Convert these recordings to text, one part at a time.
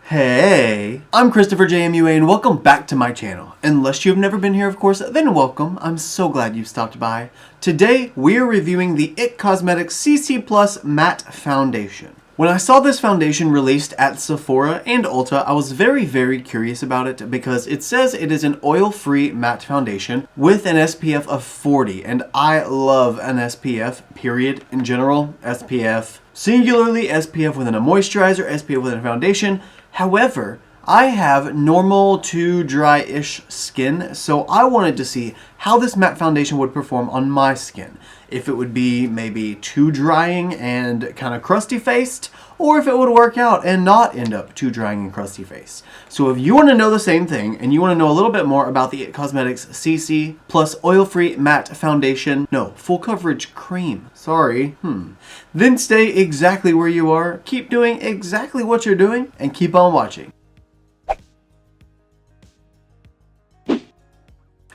Hey, I'm ChristopherJMUA and welcome back to my channel. Unless you've never been here, of course, then welcome. I'm so glad you've stopped by. Today, we are reviewing the IT Cosmetics CC Plus Matte Foundation. When I saw this foundation released at Sephora and Ulta, I was very curious about it because it says it is an oil-free matte foundation with an SPF of 40, and I love an SPF, period, in general. SPF, singularly, SPF within a moisturizer, SPF within a foundation. However, I have normal to dry-ish skin, so I wanted to see how this matte foundation would perform on my skin. If it would be maybe too drying and kind of crusty faced, or if it would work out and not end up too drying and crusty faced. So if you want to know the same thing, and you want to know a little bit more about the IT Cosmetics CC Plus Oil-Free Matte Foundation, no, Full Coverage Cream, sorry, then stay exactly where you are, keep doing exactly what you're doing, and keep on watching.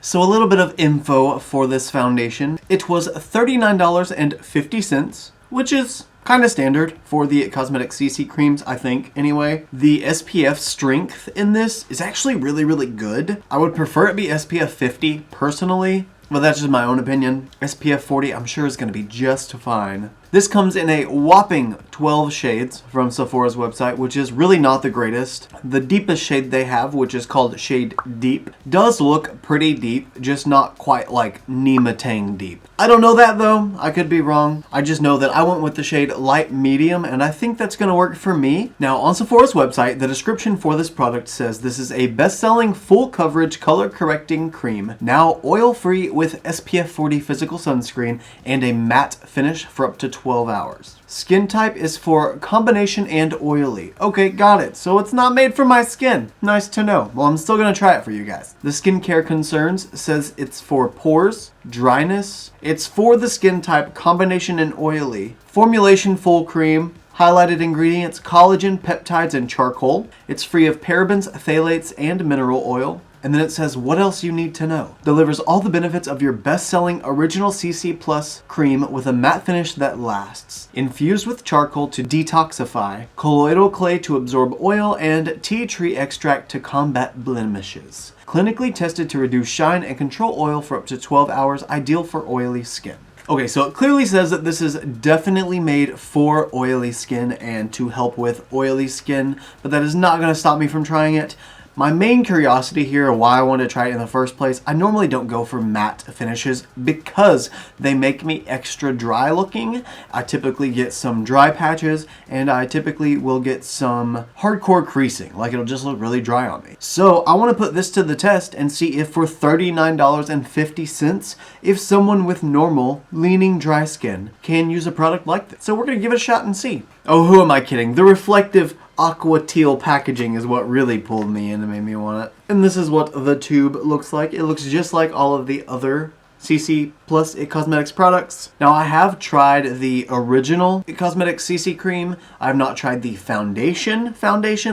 So a little bit of info for this foundation. It was $39.50, which is kind of standard for the IT Cosmetics CC creams, I think, anyway. The SPF strength in this is actually really good. I would prefer it be SPF 50 personally, but that's just my own opinion. SPF 40 I'm sure is going to be just fine. This comes in a whopping 12 shades from Sephora's website, which is really not the greatest. The deepest shade they have, which is called Shade Deep, does look pretty deep, just not quite like Nematang deep. I don't know that though, I could be wrong. I just know that I went with the shade Light Medium, and I think that's gonna work for me. Now on Sephora's website, the description for this product says this is a best-selling full coverage color correcting cream, now oil-free with SPF 40 physical sunscreen and a matte finish for up to 12 hours. Skin type is for combination and oily. Okay, got it. So it's not made for my skin. Nice to know. Well, I'm still gonna try it for you guys. The skincare concerns says it's for pores, dryness. It's for the skin type combination and oily. Formulation full cream. Highlighted ingredients, collagen, peptides, and charcoal. It's free of parabens, phthalates, and mineral oil. And then it says what else you need to know. Delivers all the benefits of your best-selling original CC Plus cream with a matte finish that lasts. Infused with charcoal to detoxify, colloidal clay to absorb oil, and tea tree extract to combat blemishes. Clinically tested to reduce shine and control oil for up to 12 hours, ideal for oily skin. Okay, so it clearly says that this is definitely made for oily skin and to help with oily skin, but that is not going to stop me from trying it. My main curiosity here, why I wanted to try it in the first place, I normally don't go for matte finishes because they make me extra dry looking. I typically get some dry patches, and I typically will get some hardcore creasing, like it'll just look really dry on me. So I want to put this to the test and see if for $39.50, if someone with normal, leaning dry skin can use a product like this. So we're going to give it a shot and see. Oh, who am I kidding? The reflective aqua teal packaging is what really pulled me in and made me want it. And this is what the tube looks like. It looks just like all of the other CC Plus IT Cosmetics products. Now I have tried the original IT Cosmetics CC cream. I have not tried the foundation,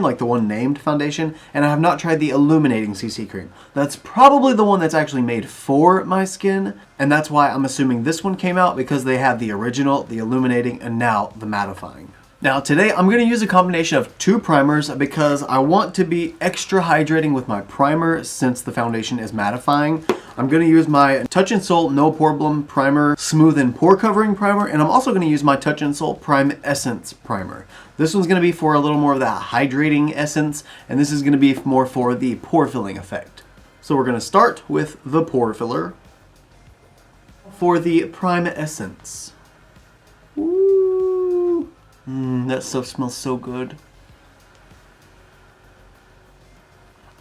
like the one named foundation, and I have not tried the illuminating CC cream. That's probably the one that's actually made for my skin, and that's why I'm assuming this one came out, because they have the original, the illuminating, and now the mattifying. Now today I'm going to use a combination of two primers because I want to be extra hydrating with my primer since the foundation is mattifying. I'm going to use my Touch in Sol No Problem Primer Smooth and Pore Covering Primer, and I'm also going to use my Touch in Sol Prime Essence Primer. This one's going to be for a little more of that hydrating essence, and this is going to be more for the pore filling effect. So we're going to start with the pore filler for the Prime Essence. That stuff smells so good.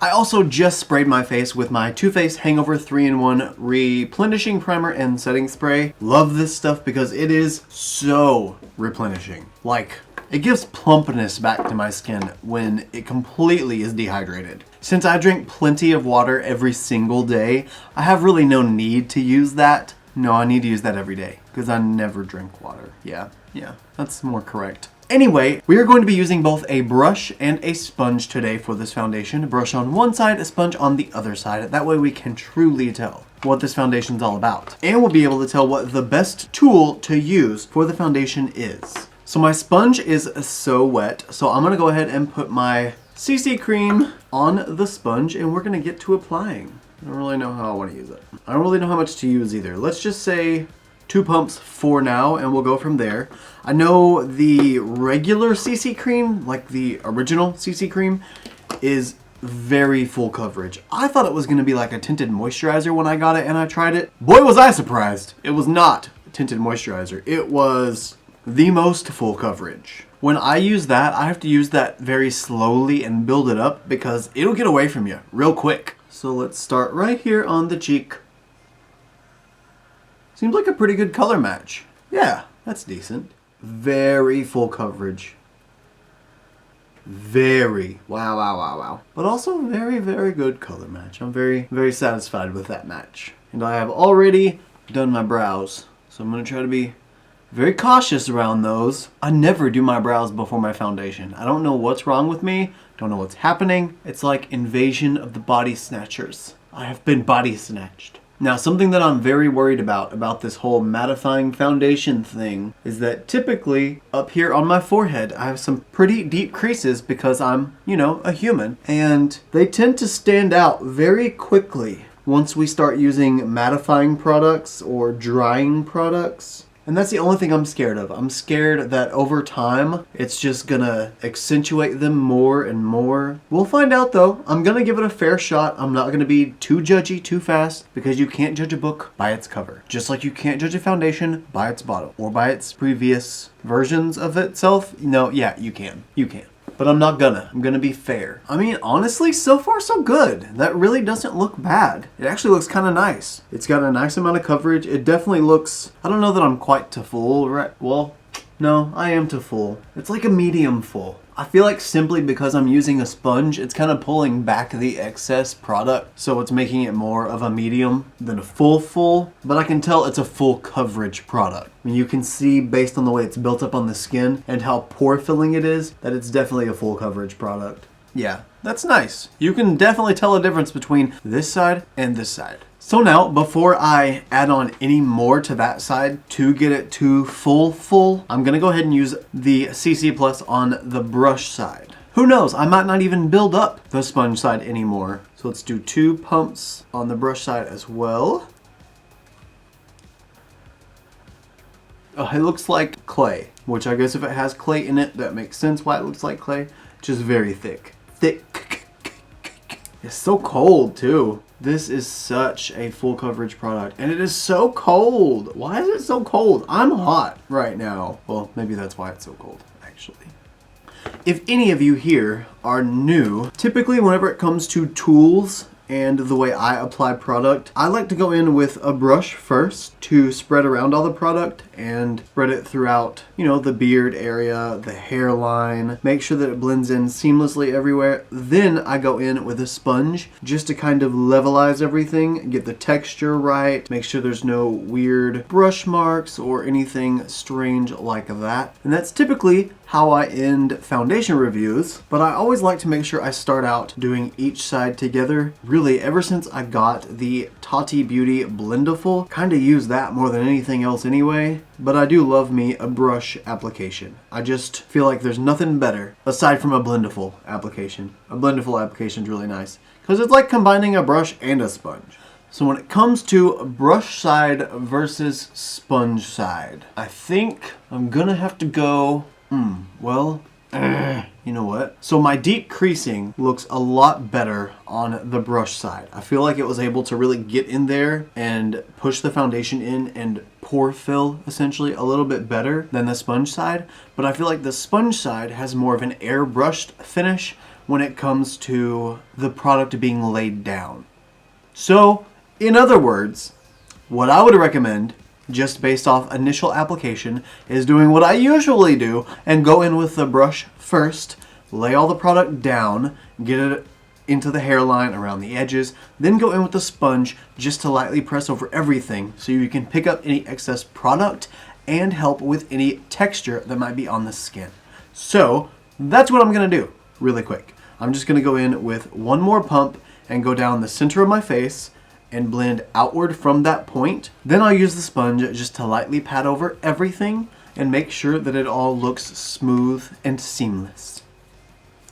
I also just sprayed my face with my Too Faced Hangover 3-in-1 Replenishing Primer and Setting Spray. Love this stuff because it is so replenishing. Like, it gives plumpness back to my skin when it completely is dehydrated. Since I drink plenty of water every single day, I have really no need to use that. No, I need to use that every day because I never drink water. Yeah, that's more correct. Anyway, we are going to be using both a brush and a sponge today for this foundation. A brush on one side, a sponge on the other side. That way we can truly tell what this foundation is all about. And we'll be able to tell what the best tool to use for the foundation is. So my sponge is so wet, so I'm going to go ahead and put my CC cream on the sponge, and we're gonna get to applying. I don't really know how I want to use it. I don't really know how much to use either. Let's just say 2 pumps for now, and we'll go from there. I know the regular CC cream, like the original CC cream, is very full coverage. I thought it was going to be like a tinted moisturizer when I got it and I tried it. Boy, was I surprised. It was not a tinted moisturizer. It was the most full coverage. When I use that, I have to use that very slowly and build it up because it'll get away from you real quick. So let's start right here on the cheek. Seems like a pretty good color match. Yeah, that's decent. Very full coverage. Very. Wow. But also very, very good color match. I'm very, very satisfied with that match. And I have already done my brows. So I'm going to try to be very cautious around those. I never do my brows before my foundation. I don't know what's wrong with me. Don't know what's happening. It's like Invasion of the Body Snatchers. I have been body snatched. Now, something that I'm very worried about this whole mattifying foundation thing is that typically up here on my forehead, I have some pretty deep creases because I'm, you know, a human. And they tend to stand out very quickly once we start using mattifying products or drying products. And that's the only thing I'm scared of. I'm scared that over time, it's just gonna accentuate them more and more. We'll find out though. I'm gonna give it a fair shot. I'm not gonna be too judgy too fast because you can't judge a book by its cover. Just like you can't judge a foundation by its bottle or by its previous versions of itself. No, yeah, you can. You can. But I'm not gonna. I'm gonna be fair. I mean, honestly, so far so good. That really doesn't look bad. It actually looks kind of nice. It's got a nice amount of coverage. It definitely looks, I don't know that I'm quite to full, right? Well, no, I am to full. It's like a medium full. I feel like simply because I'm using a sponge, it's kind of pulling back the excess product. So it's making it more of a medium than a full. But I can tell it's a full coverage product. I mean, you can see based on the way it's built up on the skin and how pore filling it is, that it's definitely a full coverage product. Yeah, that's nice. You can definitely tell a difference between this side and this side. So now, before I add on any more to that side to get it to full, I'm gonna go ahead and use the CC Plus on the brush side. Who knows, I might not even build up the sponge side anymore. So let's do 2 pumps on the brush side as well. Oh, it looks like clay, which I guess if it has clay in it, that makes sense why it looks like clay. Just very thick. It's so cold too. This is such a full coverage product and it is so cold. Why is it so cold? I'm hot right now. Well, maybe that's why it's so cold actually. If any of you here are new, typically whenever it comes to tools and the way I apply product, I like to go in with a brush first to spread around all the product and spread it throughout, you know, the beard area, the hairline, make sure that it blends in seamlessly everywhere. Then I go in with a sponge just to kind of levelize everything, get the texture right, make sure there's no weird brush marks or anything strange like that. And that's typically how I end foundation reviews, but I always like to make sure I start out doing each side together. Really, ever since I got the Tati Beauty Blendiful, kind of use that more than anything else anyway, but I do love me a brush application. I just feel like there's nothing better aside from a Blendiful application. A Blendiful application is really nice because it's like combining a brush and a sponge. So when it comes to brush side versus sponge side, I think I'm gonna have to go you know what? So my deep creasing looks a lot better on the brush side. I feel like it was able to really get in there and push the foundation in and pore fill essentially a little bit better than the sponge side. But I feel like the sponge side has more of an airbrushed finish when it comes to the product being laid down. So in other words, what I would recommend just based off initial application is doing what I usually do and go in with the brush first, lay all the product down, get it into the hairline around the edges, then go in with the sponge just to lightly press over everything so you can pick up any excess product and help with any texture that might be on the skin. So that's what I'm gonna do really quick. I'm just gonna go in with one more pump and go down the center of my face and blend outward from that point. Then I'll use the sponge just to lightly pat over everything and make sure that it all looks smooth and seamless.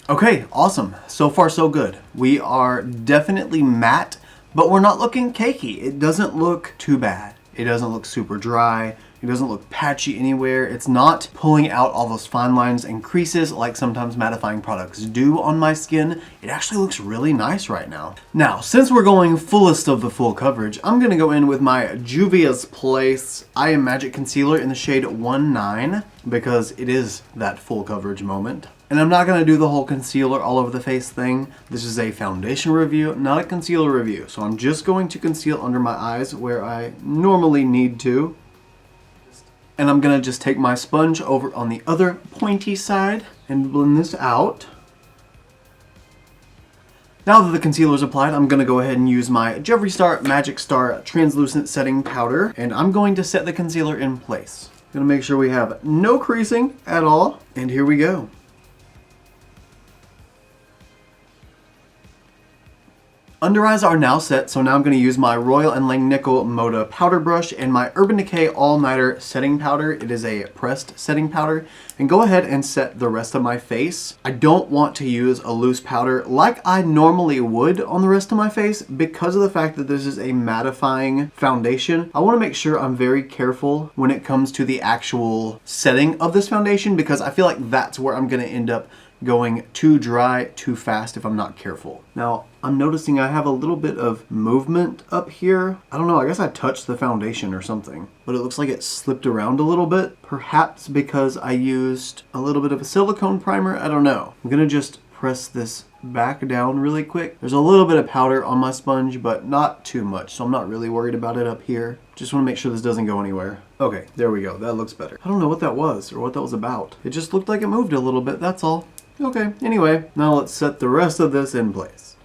Okay, awesome. So far so good. We are definitely matte, but we're not looking cakey. It doesn't look too bad. It doesn't look super dry. It doesn't look patchy anywhere. It's not pulling out all those fine lines and creases like sometimes mattifying products do on my skin. It actually looks really nice right now. Now, since we're going fullest of the full coverage, I'm gonna go in with my Juvia's Place I Am Magic Concealer in the shade 19 because it is that full coverage moment. And I'm not going to do the whole concealer all over the face thing. This is a foundation review, not a concealer review. So I'm just going to conceal under my eyes where I normally need to. And I'm going to just take my sponge over on the other pointy side and blend this out. Now that the concealer is applied, I'm going to go ahead and use my Jeffree Star Magic Star Translucent Setting Powder. And I'm going to set the concealer in place. I'm going to make sure we have no creasing at all. And here we go. Under eyes are now set, so now I'm going to use my Royal & Langnickel Moda powder brush and my Urban Decay All Nighter setting powder. It is a pressed setting powder. And go ahead and set the rest of my face. I don't want to use a loose powder like I normally would on the rest of my face because of the fact that this is a mattifying foundation. I want to make sure I'm very careful when it comes to the actual setting of this foundation because I feel like that's where I'm going to end up going too dry too fast if I'm not careful. Now, I'm noticing I have a little bit of movement up here. I don't know, I guess I touched the foundation or something, but it looks like it slipped around a little bit. Perhaps because I used a little bit of a silicone primer, I don't know. I'm gonna just press this back down really quick. There's a little bit of powder on my sponge, but not too much, so I'm not really worried about it up here. Just want to make sure this doesn't go anywhere. Okay, there we go. That looks better. I don't know what that was or what that was about. It just looked like it moved a little bit, that's all. Okay, anyway, now let's set the rest of this in place.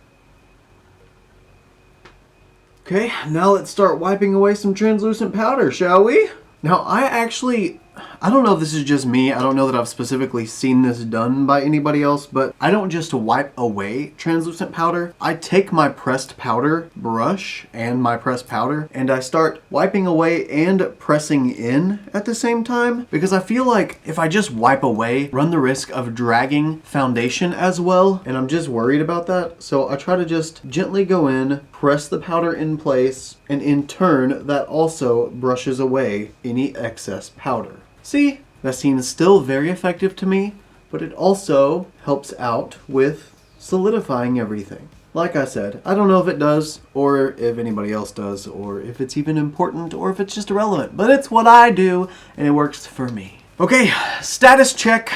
Okay, now let's start wiping away some translucent powder, shall we? Now, I don't know if this is just me. I don't know that I've specifically seen this done by anybody else, but I don't just wipe away translucent powder. I take my pressed powder brush and my pressed powder and I start wiping away and pressing in at the same time because I feel like if I just wipe away, run the risk of dragging foundation as well, and I'm just worried about that. So I try to just gently go in, press the powder in place, and in turn, that also brushes away any excess powder. See, that seems still very effective to me, but it also helps out with solidifying everything. Like I said, I don't know if it does, or if anybody else does, or if it's even important, or if it's just irrelevant, but it's what I do, and it works for me. Okay, status check.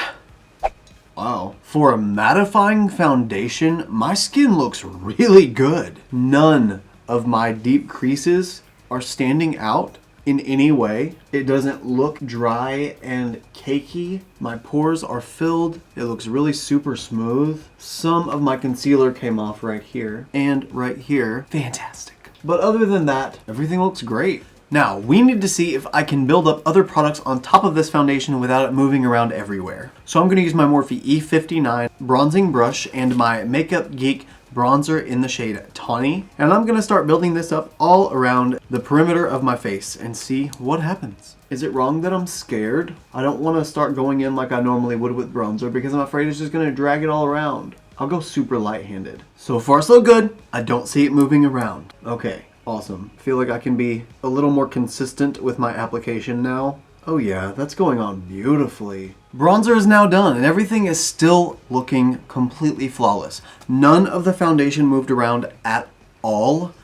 Wow. For a mattifying foundation, my skin looks really good. None of my deep creases are standing out in any way. It doesn't look dry and cakey. My pores are filled. It looks really super smooth. Some of my concealer came off right here and right here. Fantastic. But other than that, everything looks great. Now, we need to see if I can build up other products on top of this foundation without it moving around everywhere. So I'm going to use my Morphe E59 bronzing brush and my Makeup Geek bronzer in the shade Tawny. And I'm going to start building this up all around the perimeter of my face and see what happens. Is it wrong that I'm scared? I don't want to start going in like I normally would with bronzer because I'm afraid it's just going to drag it all around. I'll go super light-handed. So far so good. I don't see it moving around. Okay, awesome. I feel like I can be a little more consistent with my application now. Oh yeah, that's going on beautifully. Bronzer is now done and everything is still looking completely flawless. None of the foundation moved around at all.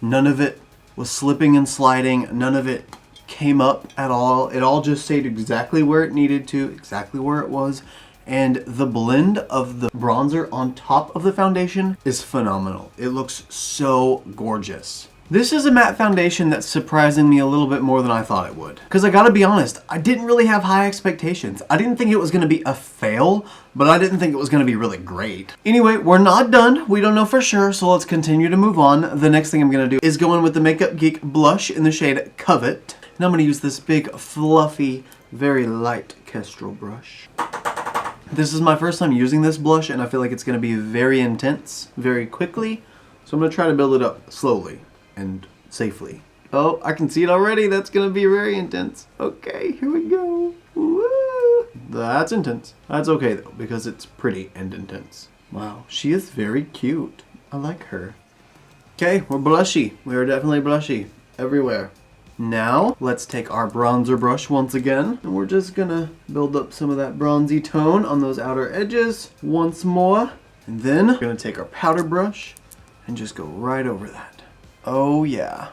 None of it was slipping and sliding. None of it came up at all. It all just stayed exactly where it needed to, exactly where it was. And the blend of the bronzer on top of the foundation is phenomenal. It looks so gorgeous. This is a matte foundation that's surprising me a little bit more than I thought it would. Because I gotta be honest, I didn't really have high expectations. I didn't think it was gonna be a fail, but I didn't think it was gonna be really great. Anyway, we're not done. We don't know for sure, so let's continue to move on. The next thing I'm gonna do is go in with the Makeup Geek blush in the shade Covet. And I'm gonna use this big, fluffy, very light Kestrel brush. This is my first time using this blush, and I feel like it's gonna be very intense, very quickly. So I'm gonna try to build it up slowly and safely. Oh, I can see it already. That's gonna be very intense. Okay, here we go. Woo. That's intense. That's okay though, because it's pretty and intense. Wow, she is very cute. I like her. Okay, we're blushy. We are definitely blushy everywhere. Now, let's take our bronzer brush once again, and we're just gonna build up some of that bronzy tone on those outer edges once more. And then, we're gonna take our powder brush and just go right over that. Oh yeah.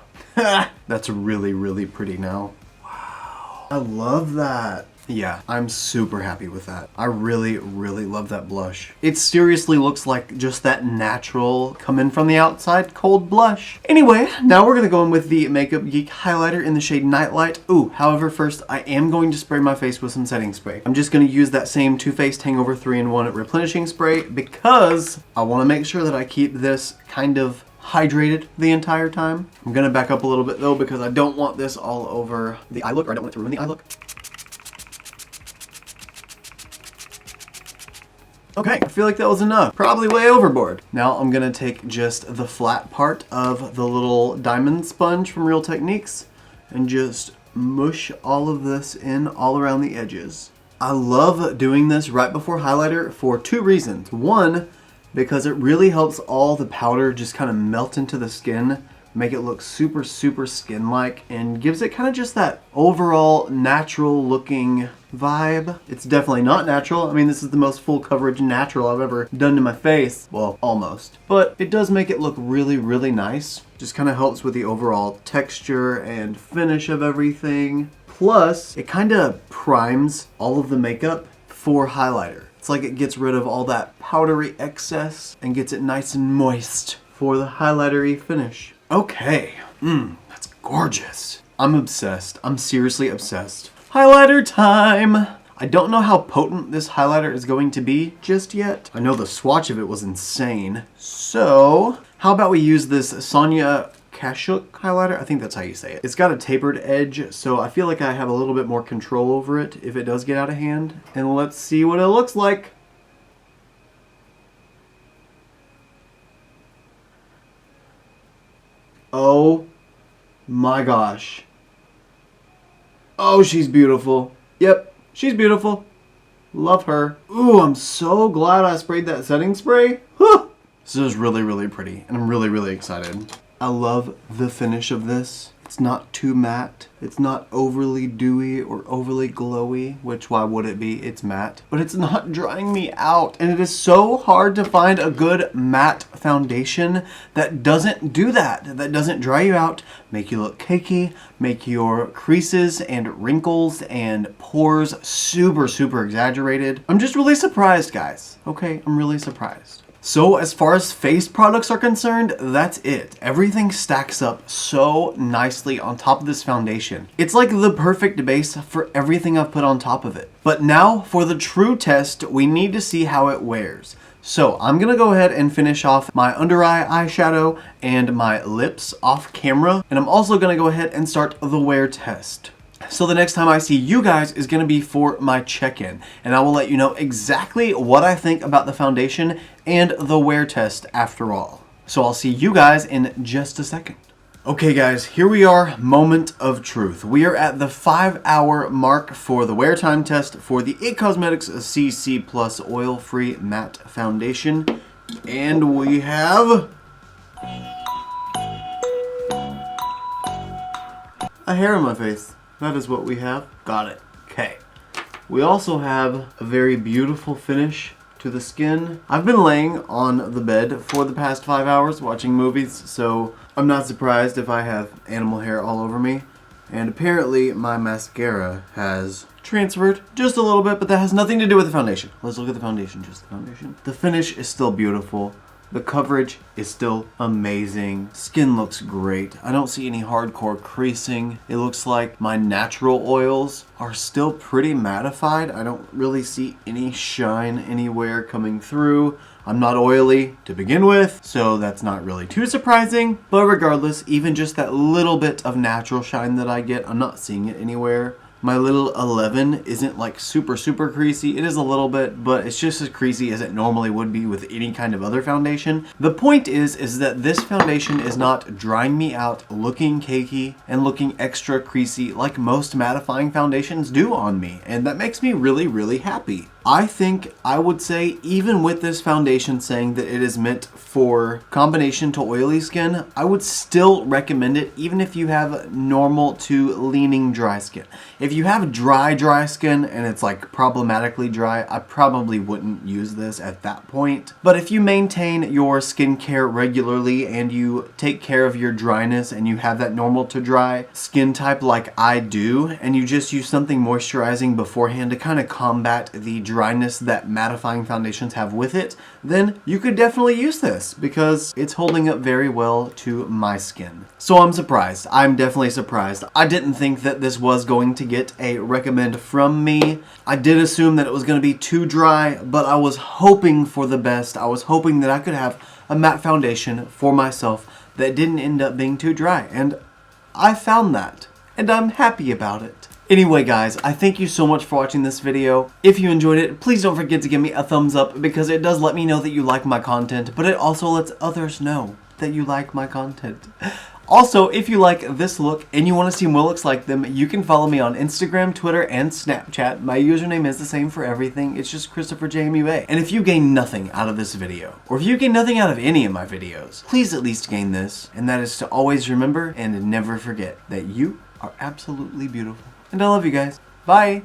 That's really, really pretty now. Wow. I love that. Yeah, I'm super happy with that. I really, really love that blush. It seriously looks like just that natural come in from the outside cold blush. Anyway, now we're gonna go in with the Makeup Geek highlighter in the shade Nightlight. Ooh, however, first I am going to spray my face with some setting spray. I'm just gonna use that same Too Faced Hangover 3-in-1 replenishing spray because I wanna make sure that I keep this kind of hydrated the entire time. I'm gonna back up a little bit though because I don't want this all over the eye look, or I don't want it to ruin the eye look. Okay, I feel like that was enough. Probably way overboard. Now I'm gonna take just the flat part of the little diamond sponge from Real Techniques and just mush all of this in all around the edges. I love doing this right before highlighter for two reasons. One, because it really helps all the powder just kind of melt into the skin, make it look super, super skin-like, and gives it kind of just that overall natural looking vibe. It's definitely not natural. I mean, this is the most full coverage natural I've ever done to my face. Well, almost. But it does make it look really, really nice. Just kind of helps with the overall texture and finish of everything. Plus, it kind of primes all of the makeup for highlighter. It's like it gets rid of all that powdery excess and gets it nice and moist for the highlightery finish. Okay, that's gorgeous. I'm obsessed. I'm seriously obsessed. Highlighter time! I don't know how potent this highlighter is going to be just yet. I know the swatch of it was insane. So, how about we use this Sonia Kashuk highlighter? I think that's how you say it. It's got a tapered edge, so I feel like I have a little bit more control over it if it does get out of hand. And let's see what it looks like. Oh my gosh. Oh, she's beautiful. Yep, she's beautiful. Love her. Ooh, I'm so glad I sprayed that setting spray. Whew. This is really, really pretty, and I'm really, really excited. I love the finish of this. It's not too matte. It's not overly dewy or overly glowy, which why would it be? It's matte. But it's not drying me out. And it is so hard to find a good matte foundation that doesn't do that. That doesn't dry you out, make you look cakey, make your creases and wrinkles and pores super, super exaggerated. I'm just really surprised, guys. Okay, I'm really surprised. So as far as face products are concerned, that's it. Everything stacks up so nicely on top of this foundation. It's like the perfect base for everything I've put on top of it. But now for the true test, we need to see how it wears. So I'm gonna go ahead and finish off my under eye eyeshadow and my lips off camera. And I'm also gonna go ahead and start the wear test. So the next time I see you guys is going to be for my check-in, and I will let you know exactly what I think about the foundation and the wear test after all. So I'll see you guys in just a second. Okay guys, here we are, moment of truth. We are at the 5-hour mark for the wear time test for the IT Cosmetics CC Plus Oil-Free Matte Foundation, and we have a hair on my face. That is what we have. Got it. Okay. We also have a very beautiful finish to the skin. I've been laying on the bed for the past 5 hours watching movies, so I'm not surprised if I have animal hair all over me. And apparently my mascara has transferred just a little bit, but that has nothing to do with the foundation. Let's look at the foundation, just the foundation. The finish is still beautiful. The coverage is still amazing. Skin looks great. I don't see any hardcore creasing. It looks like my natural oils are still pretty mattified. I don't really see any shine anywhere coming through. I'm not oily to begin with, so that's not really too surprising. But regardless, even just that little bit of natural shine that I get, I'm not seeing it anywhere. My little 11 isn't like super creasy. It is a little bit, but it's just as creasy as it normally would be with any kind of other foundation. The point is that this foundation is not drying me out, looking cakey, and looking extra creasy like most mattifying foundations do on me. And that makes me really happy. I think I would say, even with this foundation saying that it is meant for combination to oily skin, I would still recommend it even if you have normal to leaning dry skin. If you have dry skin and it's like problematically dry, I probably wouldn't use this at that point. But if you maintain your skincare regularly and you take care of your dryness and you have that normal to dry skin type like I do, and you just use something moisturizing beforehand to kind of combat the dryness that mattifying foundations have with it, then you could definitely use this because it's holding up very well to my skin. So I'm surprised. I'm definitely surprised. I didn't think that this was going to get a recommend from me. I did assume that it was going to be too dry, but I was hoping for the best. I was hoping that I could have a matte foundation for myself that didn't end up being too dry, and I found that, and I'm happy about it. Anyway guys, I thank you so much for watching this video. If you enjoyed it, please don't forget to give me a thumbs up because it does let me know that you like my content, but it also lets others know that you like my content. Also, if you like this look and you want to see more looks like them, you can follow me on Instagram, Twitter, and Snapchat. My username is the same for everything. It's just ChristopherJMUA. And if you gain nothing out of this video, or if you gain nothing out of any of my videos, please at least gain this, and that is to always remember and never forget that you are absolutely beautiful. And I love you guys. Bye.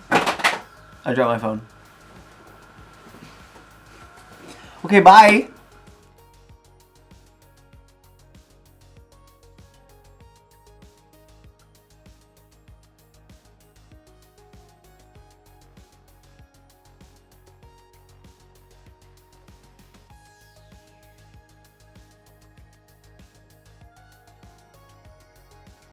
I dropped my phone. Okay, bye.